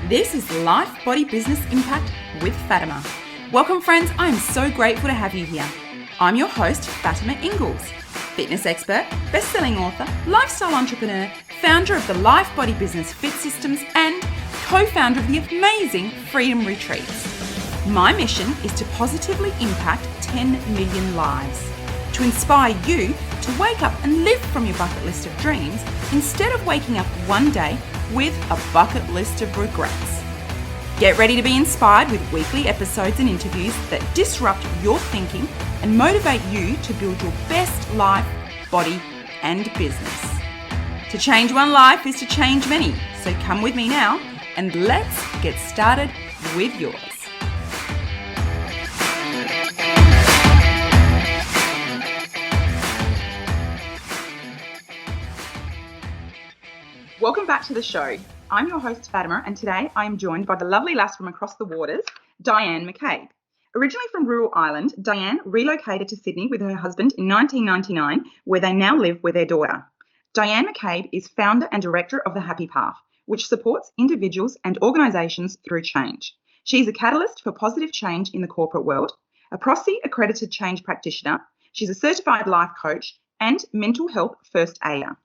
This is Life Body Business Impact with Fatima. Welcome friends, I am so grateful to have you here. I'm your host, Fatima Ingles, fitness expert, best-selling author, lifestyle entrepreneur, founder of the Life Body Business Fit Systems and co-founder of the amazing Freedom Retreats. My mission is to positively impact 10 million lives, to inspire you to wake up and live from your bucket list of dreams instead of waking up one day with a bucket list of regrets. Get ready to be inspired with weekly episodes and interviews that disrupt your thinking and motivate you to build your best life, body, and business. To change one life is to change many, so come with me now and let's get started with yours. Welcome back to the show. I'm your host, Fatima, and today I am joined by the lovely lass from across the waters, Dianne McCabe. Originally from rural Ireland, Dianne relocated to Sydney with her husband in 1999, where they now live with their daughter. Dianne McCabe is founder and director of The Happy Path, which supports individuals and organisations through change. She is a catalyst for positive change in the corporate world, a PROSI accredited change practitioner. She's a certified life coach and mental health first aider.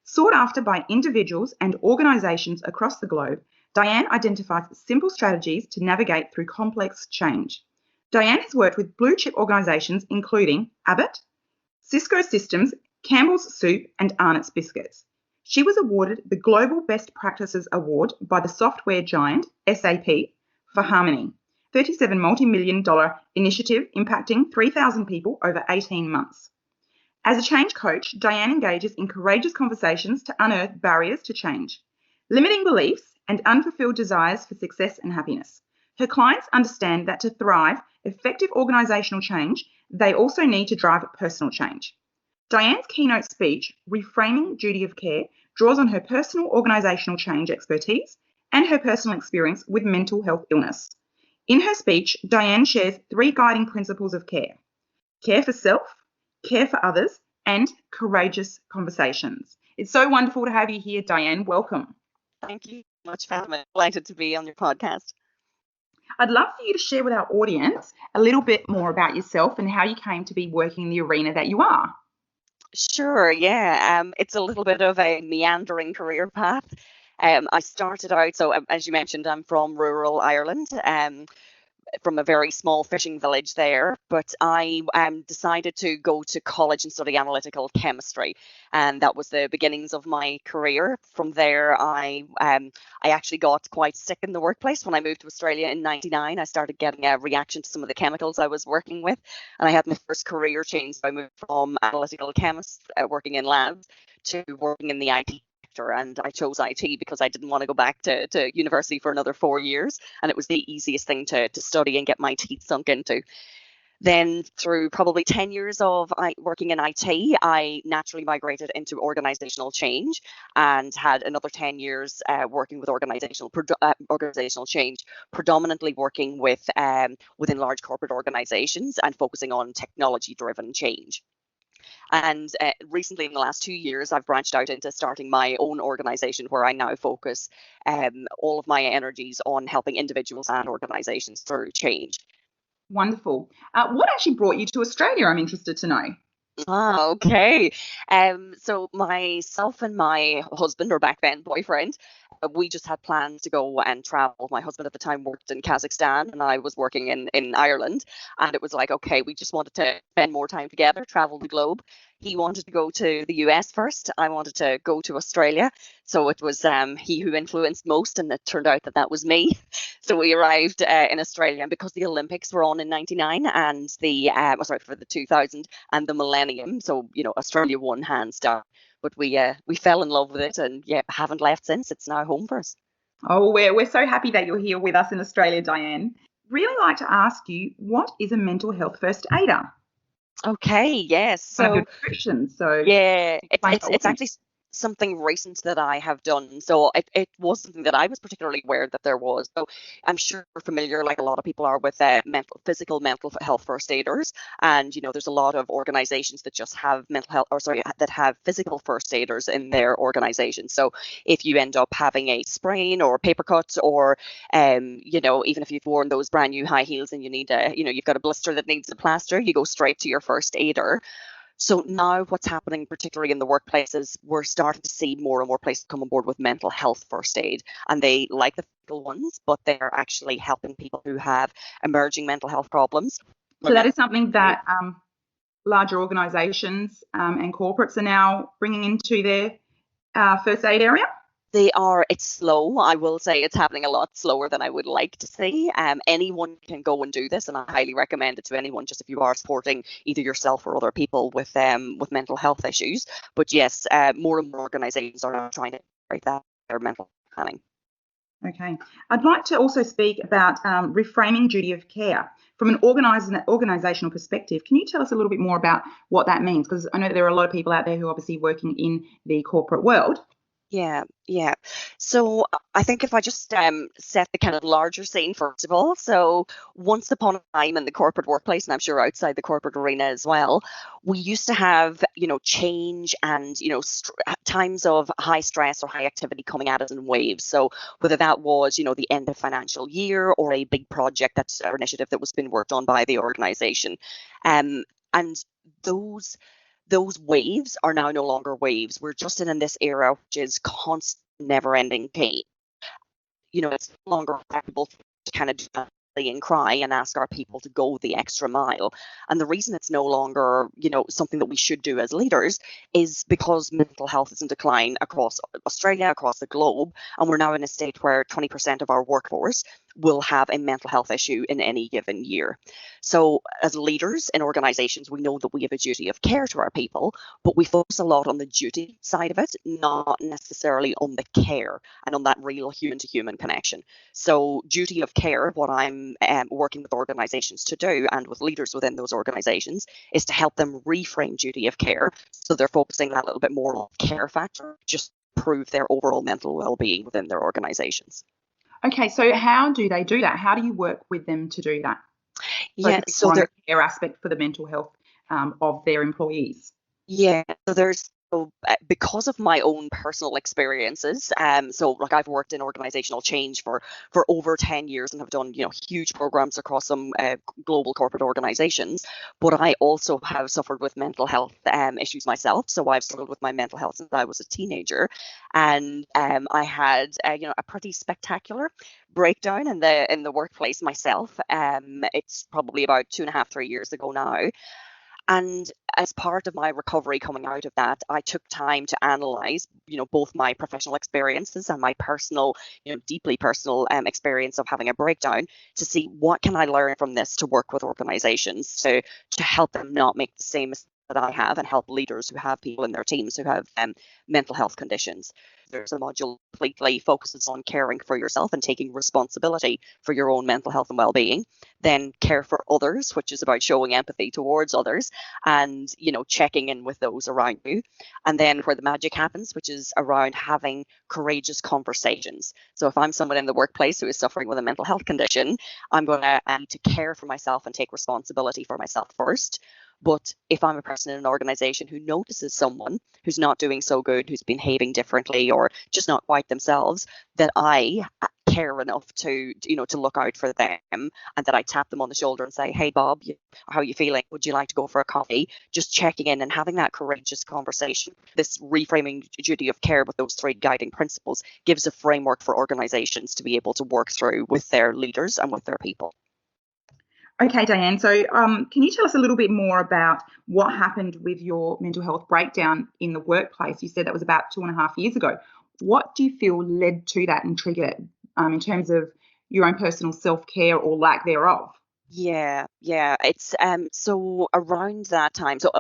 Sought after by individuals and organisations across the globe, Dianne identifies simple strategies to navigate through complex change. Dianne has worked with blue chip organisations including Abbott, Cisco Systems, Campbell's Soup and Arnott's Biscuits. She was awarded the Global Best Practices Award by the software giant SAP for Harmony, $37 multi-million initiative impacting 3,000 people over 18 months. As a change coach, Dianne engages in courageous conversations to unearth barriers to change, limiting beliefs and unfulfilled desires for success and happiness. Her clients understand that to thrive effective organisational change, they also need to drive personal change. Dianne's keynote speech, Reframing Duty of Care, draws on her personal organisational change expertise and her personal experience with mental health illness. In her speech, Dianne shares 3 guiding principles of care: care for self, care for others, and courageous conversations. It's so wonderful to have you here, Dianne. Welcome. Thank you so much, Fatima. Delighted to be on your podcast. I'd love for you to share with our audience a little bit more about yourself and how you came to be working in the arena that you are. Sure, yeah. It's a little bit of a meandering career path. I started out, as you mentioned, I'm from rural Ireland. From a very small fishing village there, but I decided to go to college and study analytical chemistry, and that was the beginnings of my career. From there, I actually got quite sick in the workplace. When I moved to Australia in '99, I started getting a reaction to some of the chemicals I was working with, and I had my first career change. So I moved from analytical chemist working in labs to working in the IT. And I chose IT because I didn't want to go back to university for another 4 years, and it was the easiest thing to study and get my teeth sunk into. Then through probably 10 years of working in IT, I naturally migrated into organizational change and had another 10 years working with organizational change, predominantly working with within large corporate organizations and focusing on technology-driven change. And recently, in the last 2 years, I've branched out into starting my own organization where I now focus all of my energies on helping individuals and organizations through change. Wonderful. What actually brought you to Australia? I'm interested to know. Okay. So myself and my husband, or back then boyfriend, we just had plans to go and travel. My husband at the time worked in Kazakhstan and I was working in Ireland. And it was like, okay, we just wanted to spend more time together, travel the globe. He wanted to go to the US first. I wanted to go to Australia. So it was he who influenced most, and it turned out that was me. So we arrived in Australia, and because the Olympics were on in '99 and for the 2000 and the millennium, so Australia won hands down. But we fell in love with it, and haven't left since. It's now home for us. Oh, we're so happy that you're here with us in Australia, Dianne. Really like to ask you, what is a mental health first aider? Okay, yes. So description. So yeah, it's actually something recent that I have done. So it was something that I was particularly aware that there was. So I'm sure you're familiar, like a lot of people are, with physical mental health first aiders. And, there's a lot of organizations that just have that have physical first aiders in their organization. So if you end up having a sprain or a paper cut, or, even if you've worn those brand new high heels and you need you've got a blister that needs a plaster, you go straight to your first aider. So now what's happening, particularly in the workplaces, we're starting to see more and more places come on board with mental health first aid. And they like the physical ones, but they're actually helping people who have emerging mental health problems. So that is something that larger organisations and corporates are now bringing into their first aid area? It's slow. I will say it's happening a lot slower than I would like to see. Anyone can go and do this, and I highly recommend it to anyone, just if you are supporting either yourself or other people with mental health issues. But yes, more and more organisations are now trying to integrate that their mental planning. Okay. I'd like to also speak about reframing duty of care. From an organisational perspective, can you tell us a little bit more about what that means? Because I know that there are a lot of people out there who are obviously working in the corporate world. Yeah. So I think if I just set the kind of larger scene first of all. So once upon a time in the corporate workplace, and I'm sure outside the corporate arena as well, we used to have, change and, times of high stress or high activity coming at us in waves. So whether that was, the end of financial year or a big project or initiative that was being worked on by the organization. And those waves are now no longer waves. We're just in this era which is constant, never-ending pain. It's no longer acceptable to kind of do that and cry and ask our people to go the extra mile. And the reason it's no longer, something that we should do as leaders is because mental health is in decline across Australia, across the globe. And we're now in a state where 20% of our workforce will have a mental health issue in any given year. So as leaders in organizations, we know that we have a duty of care to our people, but we focus a lot on the duty side of it, not necessarily on the care and on that real human to human connection. So duty of care, what I'm working with organizations to do, and with leaders within those organizations, is to help them reframe duty of care. So they're focusing a little bit more on care factor, just to improve their overall mental well-being within their organizations. Okay, so how do they do that? How do you work with them to do that? Yeah, so on the care aspect for the mental health of their employees. Yeah, because of my own personal experiences, so like I've worked in organizational change for over 10 years and have done huge programs across some global corporate organizations, but I also have suffered with mental health issues myself. So I've struggled with my mental health since I was a teenager, and I had a pretty spectacular breakdown in the workplace myself. It's probably about 2.5-3 years ago now. And as part of my recovery coming out of that, I took time to analyze, both my professional experiences and my personal, deeply personal experience of having a breakdown, to see what can I learn from this to work with organizations to help them not make the same mistake that I have, and help leaders who have people in their teams who have mental health conditions. There's a module completely focuses on caring for yourself and taking responsibility for your own mental health and well-being. Then care for others, which is about showing empathy towards others and checking in with those around you. And then where the magic happens, which is around having courageous conversations. So if I'm someone in the workplace who is suffering with a mental health condition, I'm going to need to care for myself and take responsibility for myself first. But if I'm a person in an organization who notices someone who's not doing so good, who's behaving differently or just not quite themselves, that I care enough to look out for them, and that I tap them on the shoulder and say, hey Bob, how are you feeling? Would you like to go for a coffee? Just checking in and having that courageous conversation. This reframing duty of care with those 3 guiding principles gives a framework for organizations to be able to work through with their leaders and with their people. Okay, Dianne, so can you tell us a little bit more about what happened with your mental health breakdown in the workplace? You said that was about 2.5 years ago. What do you feel led to that and triggered it in terms of your own personal self-care or lack thereof? Yeah. It's so around that time. So,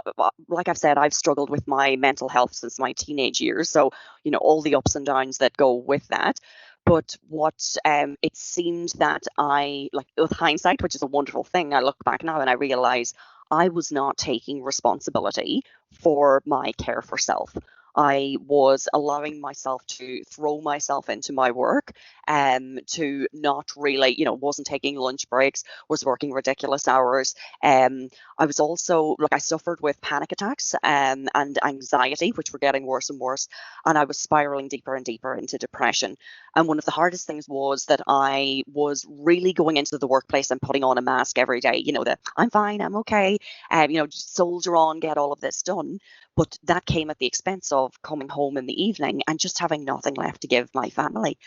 like I've said, I've struggled with my mental health since my teenage years. So, all the ups and downs that go with that. But what it seemed that I, like, with hindsight, which is a wonderful thing, I look back now and I realize I was not taking responsibility for my care for self. I was allowing myself to throw myself into my work, to not really, wasn't taking lunch breaks, was working ridiculous hours. I was also, I suffered with panic attacks, and anxiety, which were getting worse and worse. And I was spiraling deeper and deeper into depression. And one of the hardest things was that I was really going into the workplace and putting on a mask every day, that I'm fine, I'm okay, just soldier on, get all of this done. But that came at the expense of coming home in the evening and just having nothing left to give my family.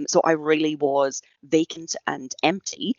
So I really was vacant and empty,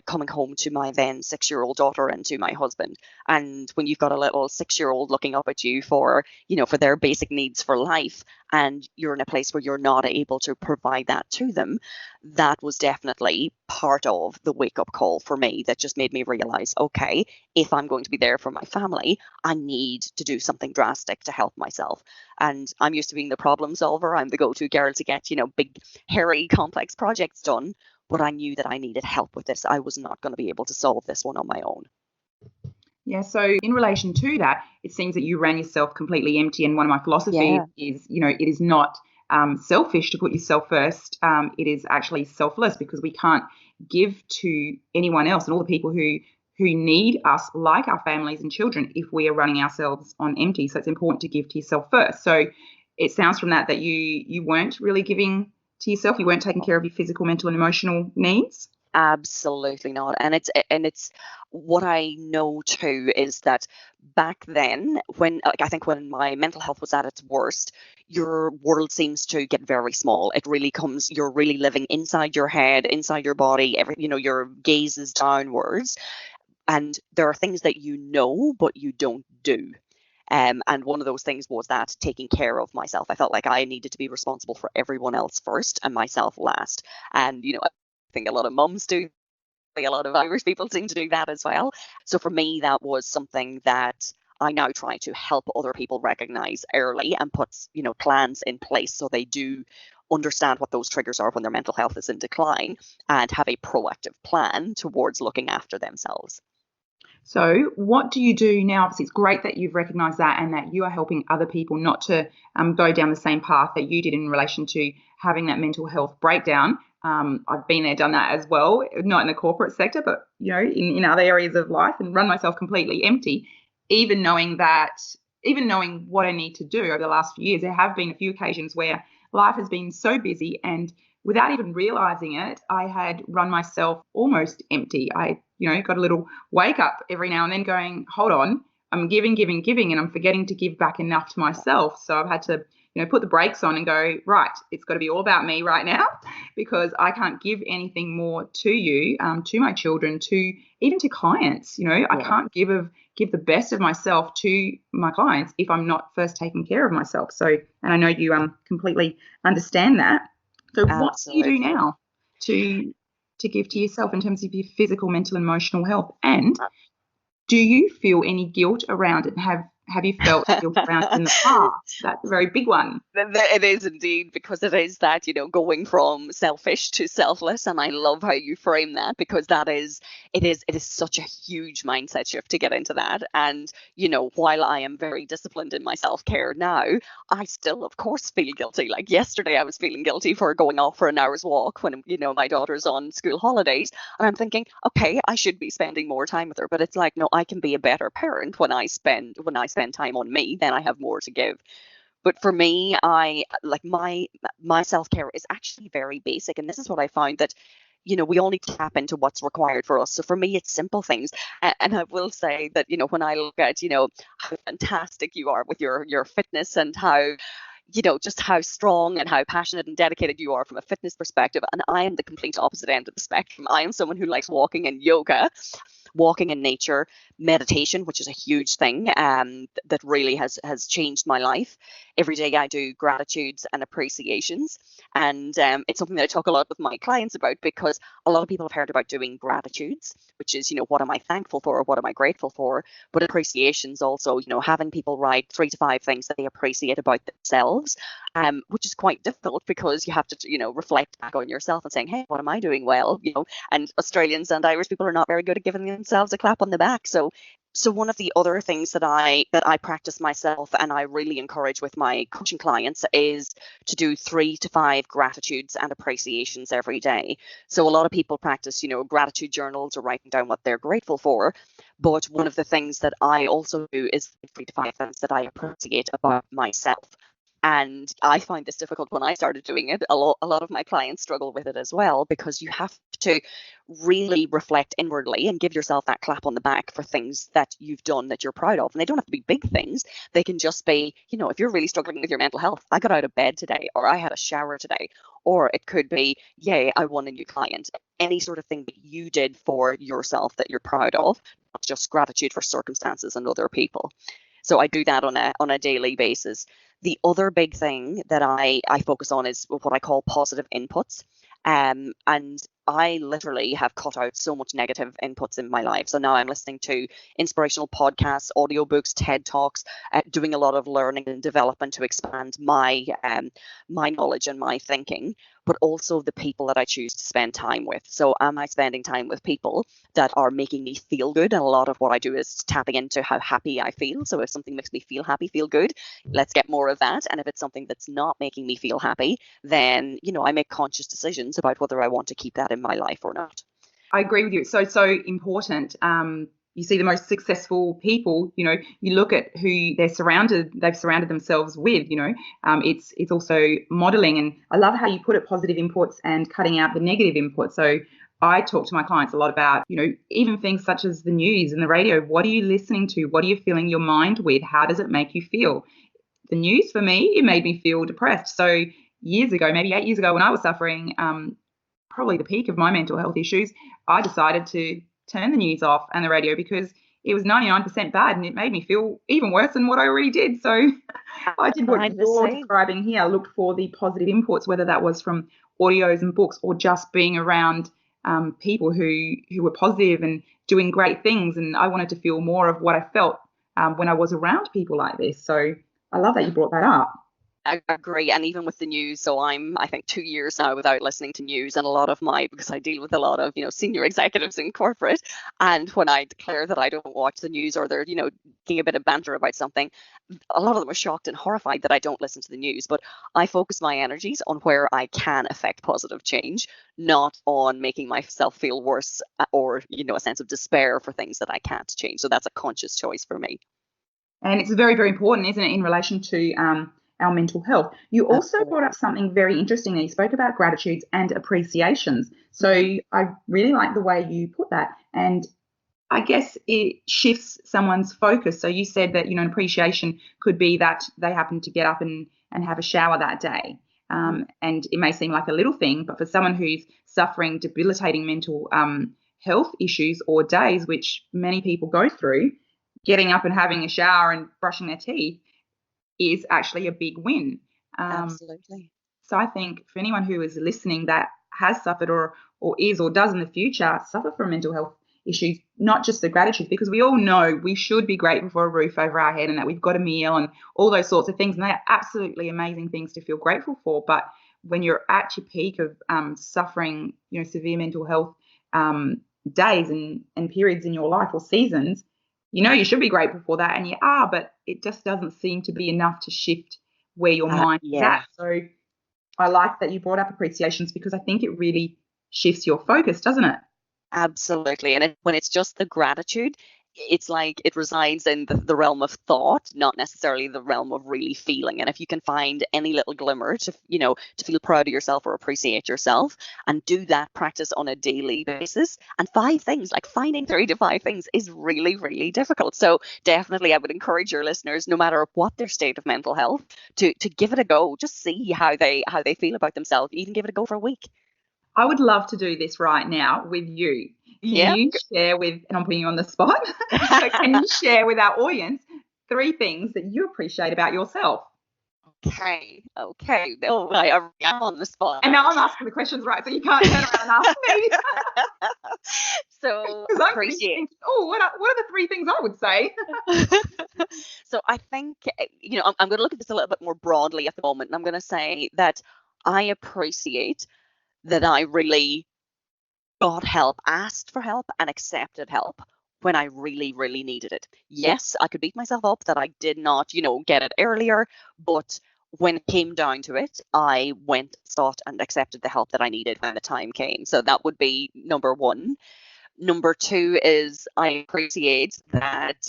coming home to my then 6-year-old daughter and to my husband. And when you've got a little 6-year-old looking up at you for, for their basic needs for life, and you're in a place where you're not able to provide that to them, that was definitely part of the wake-up call for me that just made me realize, okay, if I'm going to be there for my family, I need to do something drastic to help myself. And I'm used to being the problem solver. I'm the go-to girl to get, big, hairy, complex projects done. But I knew that I needed help with this. I was not going to be able to solve this one on my own. Yeah, so in relation to that, it seems that you ran yourself completely empty. And one of my philosophies is, it is not selfish to put yourself first. It is actually selfless, because we can't give to anyone else and all the people who need us, like our families and children, if we are running ourselves on empty. So it's important to give to yourself first. So it sounds from that you weren't really giving to yourself. You weren't taking care of your physical, mental, and emotional needs. Absolutely not. And it's what I know too is that back then, when I think when my mental health was at its worst, your world seems to get very small. It really comes, you're really living inside your head, inside your body, your gaze is downwards. And there are things that but you don't do. And one of those things was that taking care of myself. I felt like I needed to be responsible for everyone else first and myself last. And, I think a lot of mums do. A lot of Irish people seem to do that as well. So for me, that was something that I now try to help other people recognize early and put, plans in place so they do understand what those triggers are when their mental health is in decline and have a proactive plan towards looking after themselves. So what do you do now? Obviously, it's great that you've recognised that and that you are helping other people not to go down the same path that you did in relation to having that mental health breakdown. I've been there, done that as well, not in the corporate sector, but, in other areas of life, and run myself completely empty, even knowing what I need to do over the last few years. There have been a few occasions where life has been so busy, and without even realising it, I had run myself almost empty. I got a little wake up every now and then going, hold on, I'm giving, and I'm forgetting to give back enough to myself. So I've had to, put the brakes on and go, right, it's got to be all about me right now, because I can't give anything more to you, to my children, even to clients. I can't give the best of myself to my clients if I'm not first taking care of myself. So, and I know you completely understand that. So what do you do now to give to yourself in terms of your physical, mental, and emotional health? And do you feel any guilt around it? Have you felt guilt around it in the past? That's a very big one. It is indeed, because it is that, going from selfish to selfless. And I love how you frame that, because it is such a huge mindset shift to get into that. And, while I am very disciplined in my self-care now, I still, of course, feel guilty. Like yesterday, I was feeling guilty for going off for an hour's walk when, my daughter's on school holidays. And I'm thinking, okay, I should be spending more time with her. But it's like, no, I can be a better parent when I spend time on me, then I have more to give. But for me, I like my self-care is actually very basic. And this is what I found, that, we all need to tap into what's required for us. So for me, it's simple things. And I will say that, when I look at, how fantastic you are with your fitness, and how, just how strong and how passionate and dedicated you are from a fitness perspective. And I am the complete opposite end of the spectrum. I am someone who likes walking and yoga, walking in nature, meditation, which is a huge thing, that really has changed my life. Every day I do gratitudes and appreciations. And it's something that I talk a lot with my clients about, because a lot of people have heard about doing gratitudes, which is, what am I thankful for? Or what am I grateful for? But appreciations also, having people write 3 to 5 things that they appreciate about themselves, which is quite difficult, because you have to, reflect back on yourself and saying, hey, what am I doing well? And Australians and Irish people are not very good at giving themselves a clap on the back. So So one of the other things that I practice myself and I really encourage with my coaching clients is to do 3 to 5 gratitudes and appreciations every day. So a lot of people practice, gratitude journals or writing down what they're grateful for. But one of the things that I also do is 3 to 5 things that I appreciate about myself. And I find this difficult when I started doing it. A lot of my clients struggle with it as well, because you have to really reflect inwardly and give yourself that clap on the back for things that you've done that you're proud of. And they don't have to be big things. They can just be, if you're really struggling with your mental health, I got out of bed today, or I had a shower today, or it could be, yay, I won a new client. Any sort of thing that you did for yourself that you're proud of, not just gratitude for circumstances and other people. So I do that on a daily basis. The other big thing that I focus on is what I call positive inputs. And I literally have cut out so much negative inputs in my life. So now I'm listening to inspirational podcasts, audiobooks, TED Talks, doing a lot of learning and development to expand my knowledge and my thinking, but also the people that I choose to spend time with. So am I spending time with people that are making me feel good? And a lot of what I do is tapping into how happy I feel. So if something makes me feel happy, feel good, let's get more of that. And if it's something that's not making me feel happy, then, I make conscious decisions about whether I want to keep that in my life or not. I agree with you. It's so important. You see the most successful people, you look at who they've surrounded themselves with, it's also modeling. And I love how you put it, positive inputs and cutting out the negative inputs. So I talk to my clients a lot about, even things such as the news and the radio. What are you listening to? What are you filling your mind with? How does it make you feel? The news, for me, it made me feel depressed. So years ago, maybe 8 years ago, when I was suffering, probably the peak of my mental health issues, I decided to turn the news off and the radio because it was 99% bad and it made me feel even worse than what I already did. So I did what you're describing here. I looked for the positive inputs, whether that was from audios and books or just being around people who were positive and doing great things. And I wanted to feel more of what I felt when I was around people like this. So I love that you brought that up. I agree. And even with the news, so I think 2 years now without listening to news, and a lot of because I deal with a lot of, senior executives in corporate. And when I declare that I don't watch the news, or they're, making a bit of banter about something, a lot of them are shocked and horrified that I don't listen to the news. But I focus my energies on where I can affect positive change, not on making myself feel worse or, a sense of despair for things that I can't change. So that's a conscious choice for me. And it's very, very important, isn't it, in relation to our mental health. You also brought up something very interesting. You spoke about gratitudes and appreciations. So I really like the way you put that. And I guess it shifts someone's focus. So you said that, an appreciation could be that they happen to get up and have a shower that day. And it may seem like a little thing, but for someone who's suffering debilitating mental health issues or days, which many people go through, getting up and having a shower and brushing their teeth is actually a big win. Absolutely. So I think for anyone who is listening that has suffered or is or does in the future suffer from mental health issues, not just the gratitude, because we all know we should be grateful for a roof over our head and that we've got a meal and all those sorts of things. And they are absolutely amazing things to feel grateful for. But when you're at your peak of suffering, severe mental health days and periods in your life or seasons, you should be grateful for that, and you are, but it just doesn't seem to be enough to shift where your mind is at. So I like that you brought up appreciations because I think it really shifts your focus, doesn't it? Absolutely. And when it's just the gratitude, it's like it resides in the realm of thought, not necessarily the realm of really feeling. And if you can find any little glimmer to, to feel proud of yourself or appreciate yourself, and do that practice on a daily basis, and 5 things, like finding 3 to 5 things is really, really difficult. So definitely I would encourage your listeners, no matter what their state of mental health, to give it a go. Just see how they feel about themselves. Even give it a go for a week. I would love to do this right now with you. Can you share with, and I'm putting you on the spot, but can you share with our audience 3 things that you appreciate about yourself? Okay. Oh, I'm on the spot. And now I'm asking the questions right, so you can't turn around and ask me. So appreciate. What are the 3 things I would say? So I think, I'm going to look at this a little bit more broadly at the moment, and I'm going to say that I appreciate that I really got help, asked for help, and accepted help when I really, really needed it. Yes, I could beat myself up that I did not, get it earlier, but when it came down to it, I went, sought, and accepted the help that I needed when the time came. So that would be number one. Number two is I appreciate that,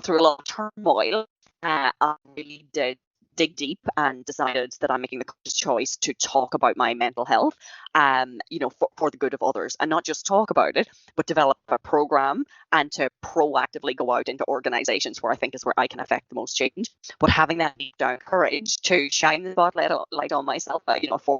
through a lot of turmoil, I really did dig deep and decided that I'm making the conscious choice to talk about my mental health, for the good of others, and not just talk about it, but develop a program and to proactively go out into organizations where I think is where I can affect the most change. But having that deep down courage to shine the spotlight light on myself, for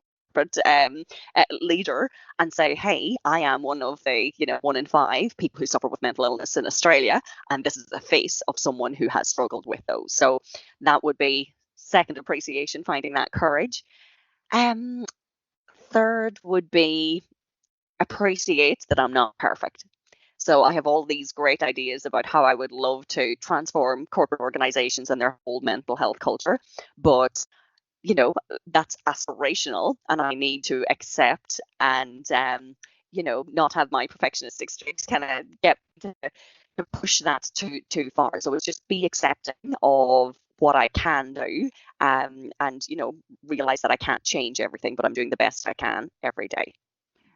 leader, and say, hey, I am one of the 1 in 5 people who suffer with mental illness in Australia, and this is the face of someone who has struggled with those. So that would be second appreciation, finding that courage. Third would be appreciate that I'm not perfect. So I have all these great ideas about how I would love to transform corporate organizations and their whole mental health culture, but that's aspirational, and I need to accept and not have my perfectionistic streaks kind of get to push that too far. So it's just be accepting of what I can do, and realize that I can't change everything, but I'm doing the best I can every day.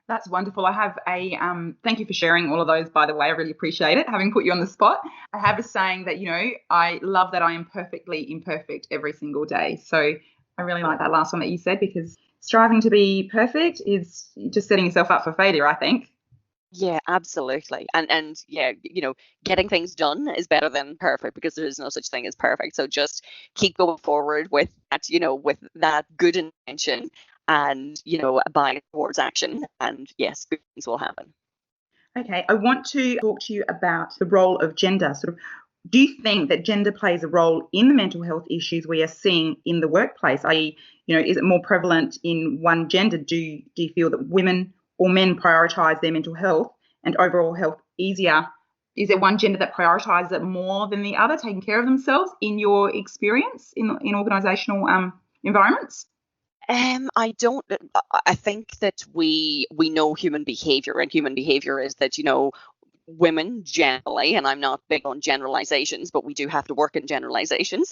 That's wonderful. I have a thank you for sharing all of those, by the way. I really appreciate it, having put you on the spot. I have a saying that, I love that I am perfectly imperfect every single day. So I really like that last one that you said, because striving to be perfect is just setting yourself up for failure, I think. Yeah, absolutely. And yeah, getting things done is better than perfect, because there is no such thing as perfect. So just keep going forward with that, with that good intention, and, abide towards action. And yes, good things will happen. Okay, I want to talk to you about the role of gender. Do you think that gender plays a role in the mental health issues we are seeing in the workplace? I.e., is it more prevalent in one gender? Do you feel that women or men prioritise their mental health and overall health easier? Is there one gender that prioritises it more than the other, taking care of themselves, in your experience in organisational environments? I don't. I think that we know human behavior, and human behavior is that, women generally, and I'm not big on generalizations, but we do have to work in generalizations,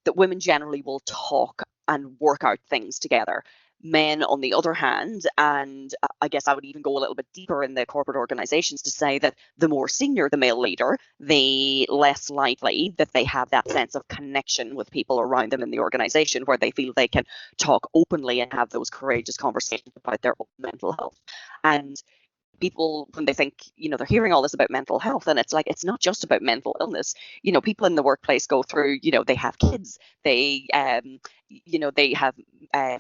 that women generally will talk and work out things together. Men, on the other hand, and I guess I would even go a little bit deeper in the corporate organizations to say that the more senior the male leader, the less likely that they have that sense of connection with people around them in the organization, where they feel they can talk openly and have those courageous conversations about their own mental health. And people, when they think, they're hearing all this about mental health, and it's like, it's not just about mental illness. People in the workplace go through, they have kids, they they have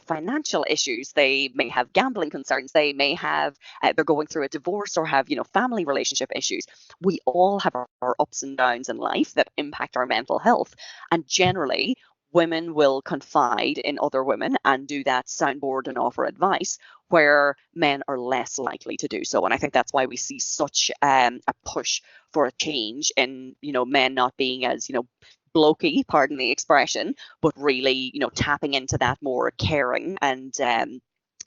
financial issues, they may have gambling concerns, they may have they're going through a divorce, or have family relationship issues. We all have our ups and downs in life that impact our mental health, and generally women will confide in other women and do that soundboard and offer advice, where men are less likely to do so. And I think that's why we see such a push for a change in, men not being as, blokey, pardon the expression, but really, tapping into that more caring and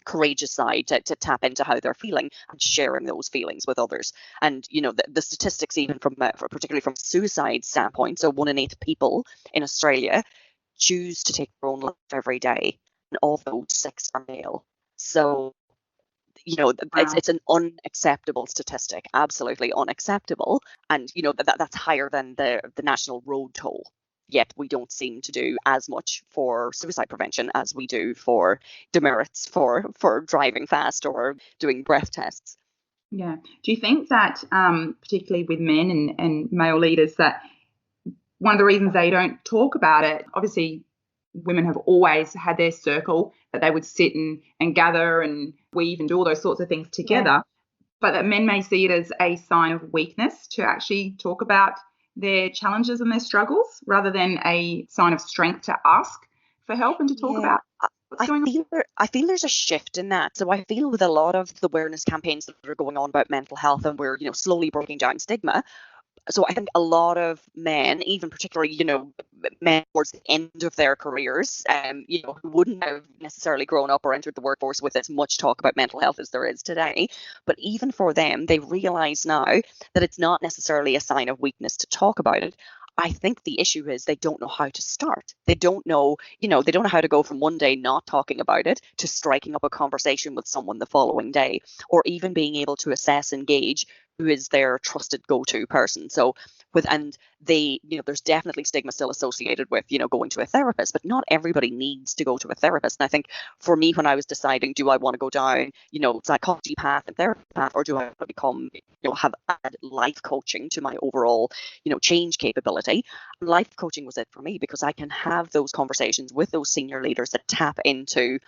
courageous side, to tap into how they're feeling and sharing those feelings with others. And the statistics, even from particularly from suicide standpoint, so 1 in 8 people in Australia choose to take their own life every day, and of those 6 are male. So Wow. it's an unacceptable statistic, absolutely unacceptable. And that's higher than the national road toll. Yet we don't seem to do as much for suicide prevention as we do for demerits for driving fast or doing breath tests. Yeah. Do you think that, particularly with men and male leaders, that one of the reasons they don't talk about it, obviously women have always had their circle that they would sit and gather and weave and do all those sorts of things together, but that men may see it as a sign of weakness to actually talk about their challenges and their struggles, rather than a sign of strength to ask for help and to talk about what's going on? I feel there's a shift in that. So I feel with a lot of the awareness campaigns that are going on about mental health, and we're slowly breaking down stigma, So I think a lot of men, even particularly, men towards the end of their careers, who wouldn't have necessarily grown up or entered the workforce with as much talk about mental health as there is today. But even for them, they realize now that it's not necessarily a sign of weakness to talk about it. I think the issue is they don't know how to start. They don't know, they don't know how to go from one day not talking about it to striking up a conversation with someone the following day, or even being able to assess and gauge who is their trusted go-to person. So there's definitely stigma still associated with, going to a therapist, but not everybody needs to go to a therapist. And I think for me, when I was deciding, do I want to go down, psychology path and therapy path, or do I want to become, have add life coaching to my overall, change capability? Life coaching was it for me, because I can have those conversations with those senior leaders that tap into,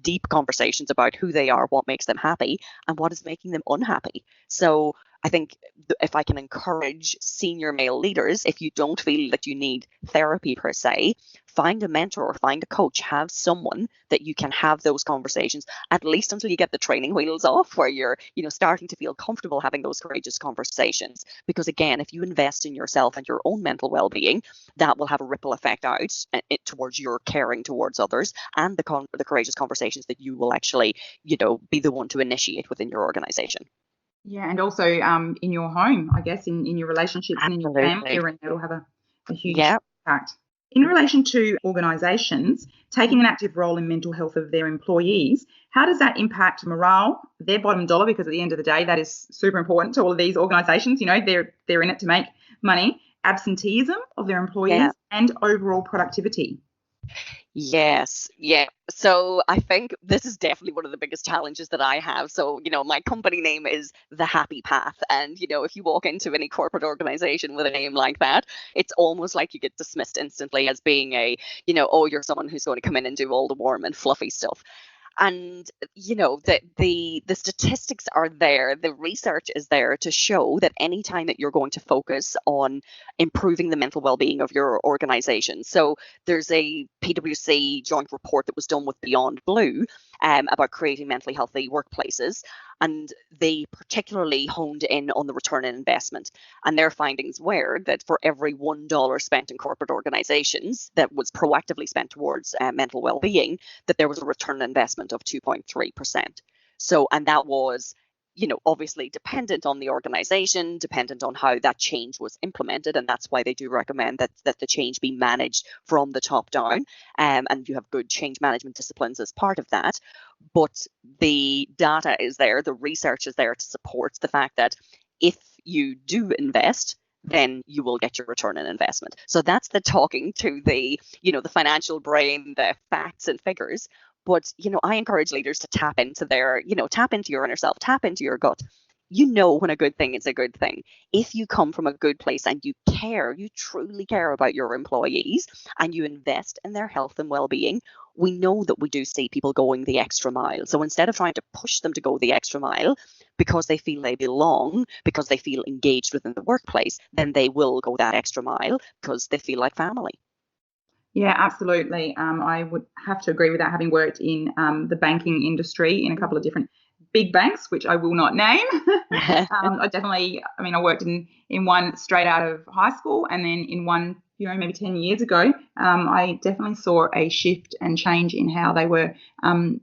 deep conversations about who they are, what makes them happy, and what is making them unhappy. So I think if I can encourage senior male leaders, if you don't feel that you need therapy per se, find a mentor or find a coach, have someone that you can have those conversations, at least until you get the training wheels off, where you're, starting to feel comfortable having those courageous conversations. Because again, if you invest in yourself and your own mental well-being, that will have a ripple effect out towards your caring towards others, and the courageous conversations that you will actually, be the one to initiate within your organization. Yeah, and also in your home, I guess, in your relationships and in your family, it'll have a huge impact. In relation to organisations taking an active role in mental health of their employees, how does that impact morale, their bottom dollar? Because at the end of the day, that is super important to all of these organisations. They're in it to make money, absenteeism of their employees, and overall productivity. Yes. Yeah. So I think this is definitely one of the biggest challenges that I have. So, my company name is The Happy Path. And, if you walk into any corporate organization with a name like that, it's almost like you get dismissed instantly as being oh, you're someone who's going to come in and do all the warm and fluffy stuff. And the statistics are there, the research is there to show that any time that you're going to focus on improving the mental well-being of your organization. So there's a PwC joint report that was done with Beyond Blue about creating mentally healthy workplaces, and they particularly honed in on the return on investment. And their findings were that for every $1 spent in corporate organizations that was proactively spent towards mental well-being, that there was a return on investment of 2.3%. So, and that was, obviously dependent on the organization, dependent on how that change was implemented. And that's why they do recommend that the change be managed from the top down. And you have good change management disciplines as part of that. But the data is there, the research is there to support the fact that if you do invest, then you will get your return on investment. So that's the talking to the, the financial brain, the facts and figures. But, I encourage leaders to tap into tap into your inner self, tap into your gut. When a good thing is a good thing. If you come from a good place and you truly care about your employees, and you invest in their health and well-being, we know that we do see people going the extra mile. So instead of trying to push them to go the extra mile because they feel they belong, because they feel engaged within the workplace, then they will go that extra mile because they feel like family. Yeah, absolutely. I would have to agree with that, having worked in the banking industry in a couple of different big banks, which I will not name. I worked in one straight out of high school, and then in one, maybe 10 years ago, I definitely saw a shift and change in how they were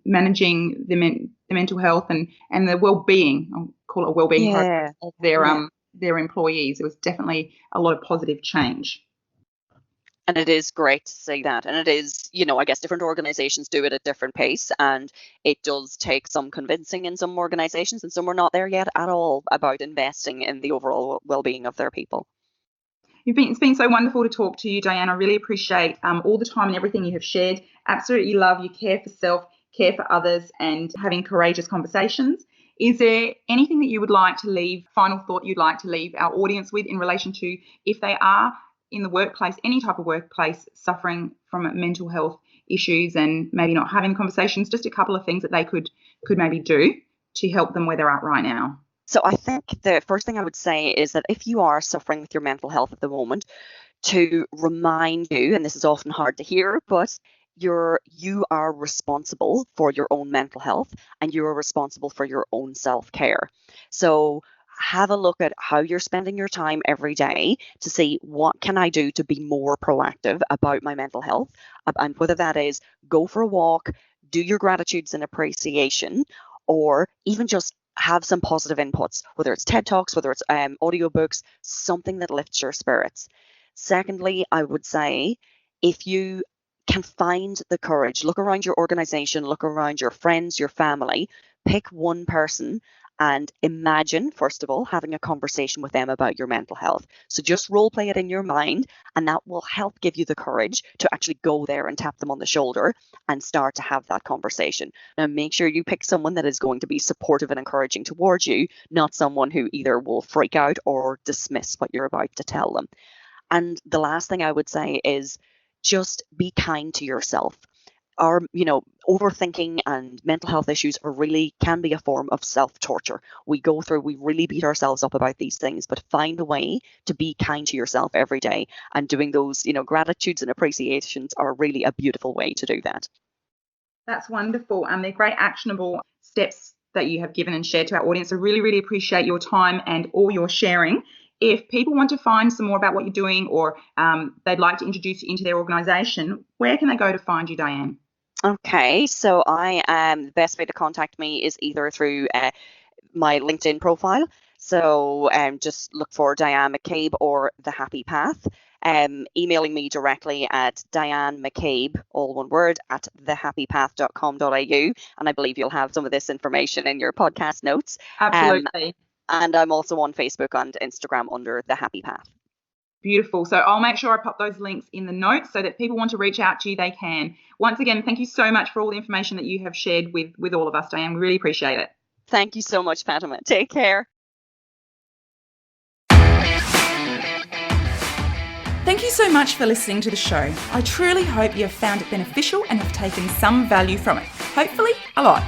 managing the mental health and the well-being, I'll call it a well-being program of their employees. It was definitely a lot of positive change. And it is great to see that. And it is, I guess different organizations do it at different pace. And it does take some convincing in some organizations, and some are not there yet at all about investing in the overall well-being of their people. It's been so wonderful to talk to you, Dianne. I really appreciate all the time and everything you have shared. Absolutely love your care for self, care for others, and having courageous conversations. Is there anything that you would like to leave, final thought you'd like to leave our audience with in relation to if they are in the workplace, any type of workplace, suffering from mental health issues and maybe not having conversations, just a couple of things that they could maybe do to help them where they're at right now? So I think the first thing I would say is that if you are suffering with your mental health at the moment, to remind you, and this is often hard to hear, but you are responsible for your own mental health, and you are responsible for your own self-care. So have a look at how you're spending your time every day to see what can I do to be more proactive about my mental health. And whether that is go for a walk, do your gratitudes and appreciation, or even just have some positive inputs, whether it's TED Talks, whether it's audiobooks, something that lifts your spirits. Secondly, I would say if you can find the courage, look around your organization, look around your friends, your family, pick one person and imagine, first of all, having a conversation with them about your mental health. So just role play it in your mind, and that will help give you the courage to actually go there and tap them on the shoulder and start to have that conversation. Now, make sure you pick someone that is going to be supportive and encouraging towards you, not someone who either will freak out or dismiss what you're about to tell them. And the last thing I would say is just be kind to yourself. Our, overthinking and mental health issues can be a form of self-torture. We really beat ourselves up about these things, but find a way to be kind to yourself every day. And doing those, gratitudes and appreciations are really a beautiful way to do that. That's wonderful. And they're great actionable steps that you have given and shared to our audience. I really, really appreciate your time and all your sharing. If people want to find some more about what you're doing, or they'd like to introduce you into their organisation, where can they go to find you, Dianne? Okay, so the best way to contact me is either through my LinkedIn profile. So just look for Dianne McCabe or The Happy Path. Emailing me directly at Dianne McCabe, all one word, at thehappypath.com.au. And I believe you'll have some of this information in your podcast notes. Absolutely. And I'm also on Facebook and Instagram under The Happy Path. Beautiful. So I'll make sure I pop those links in the notes so that people want to reach out to you, they can. Once again, thank you so much for all the information that you have shared with all of us, Dianne. We really appreciate it. Thank you so much, Fatima. Take care. Thank you so much for listening to the show. I truly hope you have found it beneficial and have taken some value from it. Hopefully, a lot.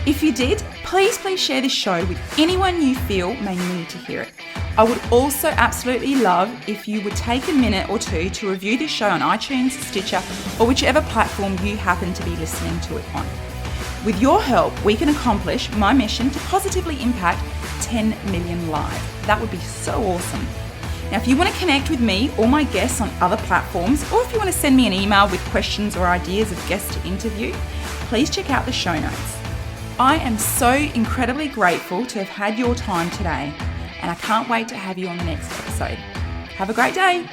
If you did, please share this show with anyone you feel may need to hear it. I would also absolutely love if you would take a minute or two to review this show on iTunes, Stitcher, or whichever platform you happen to be listening to it on. With your help, we can accomplish my mission to positively impact 10 million lives. That would be so awesome. Now, if you want to connect with me or my guests on other platforms, or if you want to send me an email with questions or ideas of guests to interview, please check out the show notes. I am so incredibly grateful to have had your time today, and I can't wait to have you on the next episode. Have a great day.